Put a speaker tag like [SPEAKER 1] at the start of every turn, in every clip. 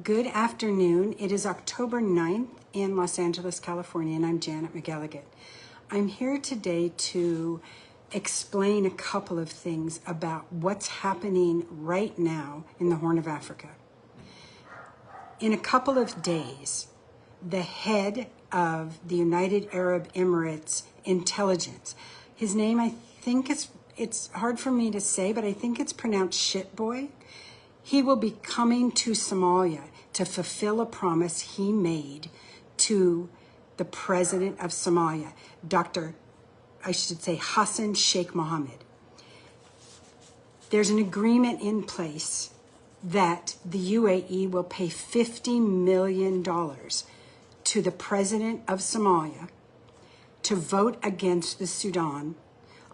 [SPEAKER 1] Good afternoon. It is October 9th in Los Angeles, California, and I'm Janet McElligott. I'm here today to explain a couple of things about what's happening right now in the Horn of Africa. In a couple of days, the head of the United Arab Emirates intelligence, his name, I think it's hard for me to say, but I think it's pronounced Shitboy. He will be coming to Somalia to fulfill a promise he made to the president of Somalia, Hassan Sheikh Mohammed. There's an agreement in place that the UAE will pay $50 million to the president of Somalia to vote against the Sudan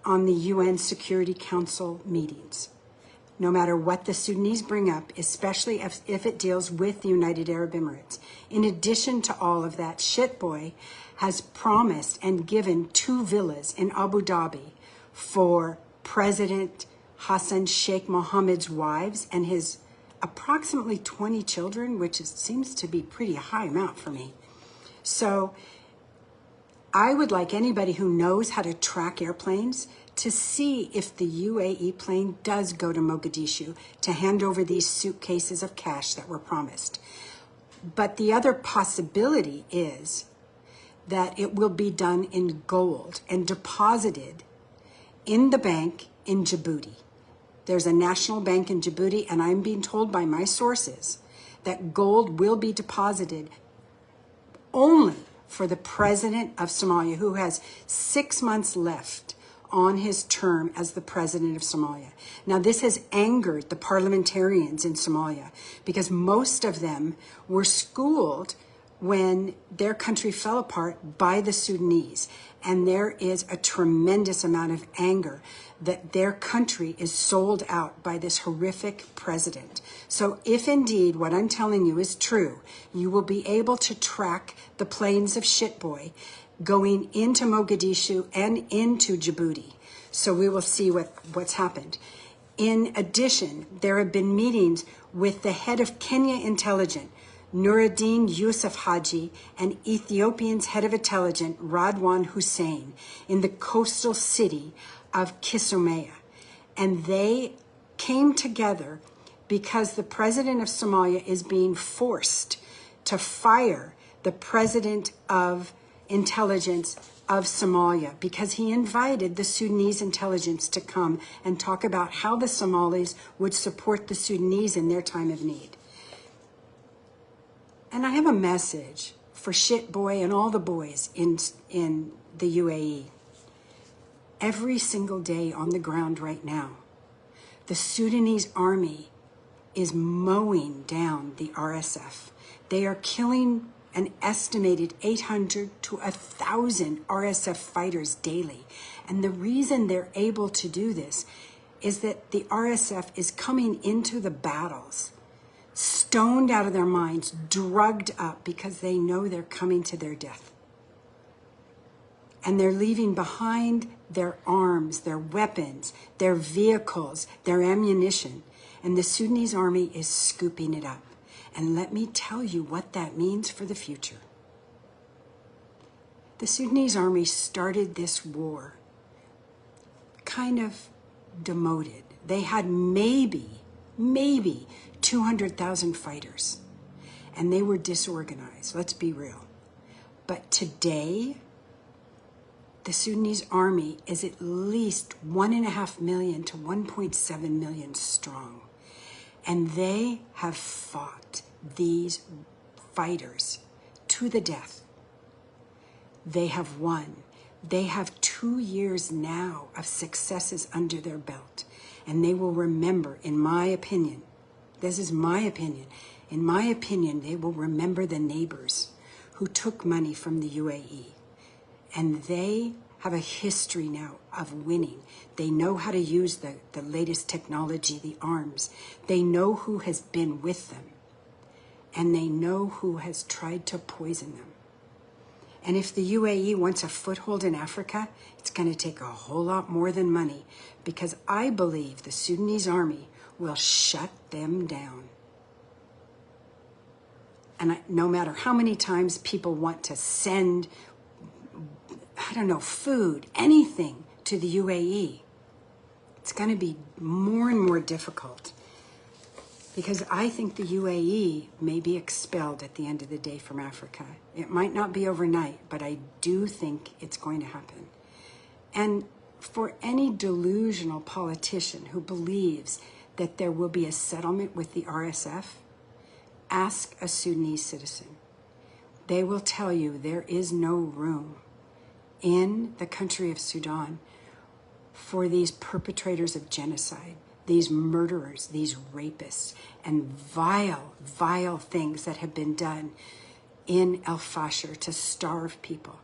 [SPEAKER 1] on the UN Security Council meetings. No matter what the Sudanese bring up, especially if it deals with the United Arab Emirates. In addition to all of that, Shitboy has promised and given 2 villas in Abu Dhabi for President Hassan Sheikh Mohammed's wives and his approximately 20 children, which seems to be pretty high amount for me. So I would like anybody who knows how to track airplanes to see if the UAE plane does go to Mogadishu to hand over these suitcases of cash that were promised. But the other possibility is that it will be done in gold and deposited in the bank in Djibouti. There's a national bank in Djibouti, and I'm being told by my sources that gold will be deposited only for the president of Somalia, who has 6 months left on his term as the president of Somalia. Now, this has angered the parliamentarians in Somalia because most of them were schooled when their country fell apart by the Sudanese. And there is a tremendous amount of anger that their country is sold out by this horrific president. So if indeed what I'm telling you is true, you will be able to track the planes of Shitboy going into Mogadishu and into Djibouti. So we will see what's happened. In addition, there have been meetings with the head of Kenya Intelligence, Nuruddin Yusuf Haji, and Ethiopian's head of intelligence, Radwan Hussein, in the coastal city of Kisumaya. And they came together because the president of Somalia is being forced to fire the president of intelligence of Somalia because he invited the Sudanese intelligence to come and talk about how the Somalis would support the Sudanese in their time of need. And I have a message for Shitboy and all the boys in the UAE. Every single day on the ground right now, the Sudanese army is mowing down the RSF. They are killing an estimated 800 to 1,000 RSF fighters daily. And the reason they're able to do this is that the RSF is coming into the battles stoned out of their minds, drugged up because they know they're coming to their death. And they're leaving behind their arms, their weapons, their vehicles, their ammunition. And the Sudanese army is scooping it up. And let me tell you what that means for the future. The Sudanese army started this war kind of demoted. They had maybe 200,000 fighters, and they were disorganized, let's be real. But today, the Sudanese army is at least 1.5 million to 1.7 million strong. And they have fought these fighters to the death. They have won. They have 2 years now of successes under their belt. And they will remember, in my opinion, this is my opinion, in my opinion, they will remember the neighbors who took money from the UAE. And they have a history now of winning. They know how to use the latest technology, the arms. They know who has been with them. And they know who has tried to poison them. And if the UAE wants a foothold in Africa, it's going to take a whole lot more than money, because I believe the Sudanese army will shut them down. And no matter how many times people want to send, I don't know, food, anything to the UAE, it's going to be more and more difficult, because I think the UAE may be expelled at the end of the day from Africa. It might not be overnight, but I do think it's going to happen. And for any delusional politician who believes that there will be a settlement with the RSF, ask a Sudanese citizen. They will tell you there is no room in the country of Sudan for these perpetrators of genocide, these murderers, these rapists, and vile, vile things that have been done in El Fasher to starve people,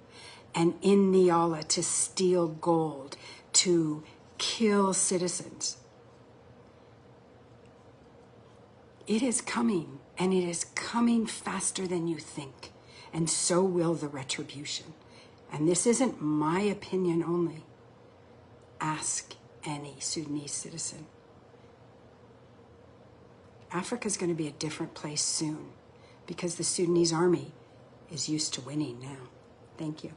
[SPEAKER 1] and in Niala to steal gold, to kill citizens. It is coming, and it is coming faster than you think, and so will the retribution. And this isn't my opinion only. Ask any Sudanese citizen. Africa's going to be a different place soon, because the Sudanese army is used to winning now. Thank you.